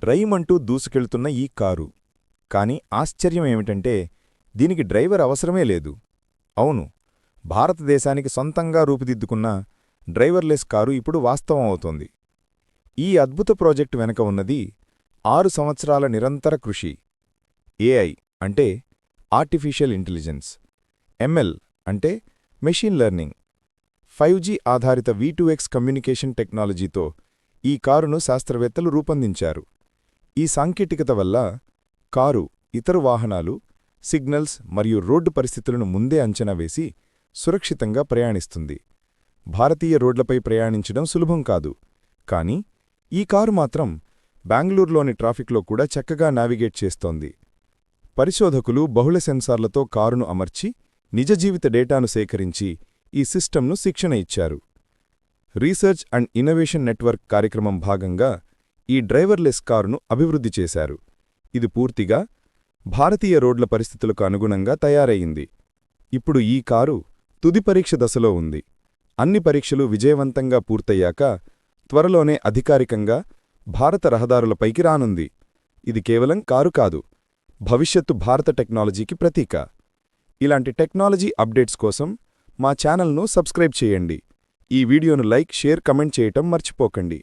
రైమంటూ దూసుకెళ్తున్న ఈ కారు. కాని ఆశ్చర్యమేమిటంటే దీనికి డ్రైవర్ అవసరమే లేదు. అవును, భారతదేశానికి సొంతంగా రూపుదిద్దుకున్న డ్రైవర్లెస్ కారు ఇప్పుడు వాస్తవం అవుతోంది. ఈ అద్భుత ప్రాజెక్టు వెనక ఉన్నది 6 సంవత్సరాల నిరంతర కృషి. ఏఐ అంటే ఆర్టిఫిషియల్ ఇంటెలిజెన్స్, ఎంఎల్ అంటే మెషీన్ లెర్నింగ్, 5G ఆధారిత V2X కమ్యూనికేషన్ టెక్నాలజీతో ఈ కారును శాస్త్రవేత్తలు రూపొందించారు. ఈ సాంకేతికత వల్ల కారు ఇతర వాహనాలు, సిగ్నల్స్ మరియు రోడ్డు పరిస్థితులను ముందే అంచనా వేసి సురక్షితంగా ప్రయాణిస్తుంది. భారతీయ రోడ్లపై ప్రయాణించడం సులభం కాదు, కానీ ఈ కారు మాత్రం బెంగళూరులోని ట్రాఫిక్లో కూడా చక్కగా నావిగేట్ చేస్తోంది. పరిశోధకులు బహుళ సెన్సార్లతో కారును అమర్చి నిజ జీవిత డేటాను సేకరించి ఈ సిస్టమ్ను శిక్షణ ఇచ్చారు. రీసెర్చ్ అండ్ ఇన్నోవేషన్ నెట్వర్క్ కార్యక్రమం భాగంగా ఈ డ్రైవర్లెస్ కారును అభివృద్ధి చేశారు. ఇది పూర్తిగా భారతీయ రోడ్ల పరిస్థితులకు అనుగుణంగా తయారయ్యింది. ఇప్పుడు ఈ కారు తుది పరీక్ష దశలో ఉంది. అన్ని పరీక్షలు విజయవంతంగా పూర్తయ్యాక త్వరలోనే అధికారికంగా భారత రహదారులపైకి రానుంది. ఇది కేవలం కారు కాదు, భవిష్యత్తు భారత టెక్నాలజీకి ప్రతీక. ఇలాంటి టెక్నాలజీ అప్డేట్స్ కోసం మా ఛానల్ను సబ్స్క్రైబ్ చేయండి. ఈ వీడియోను లైక్, షేర్, కమెంట్ చేయటం మర్చిపోకండి.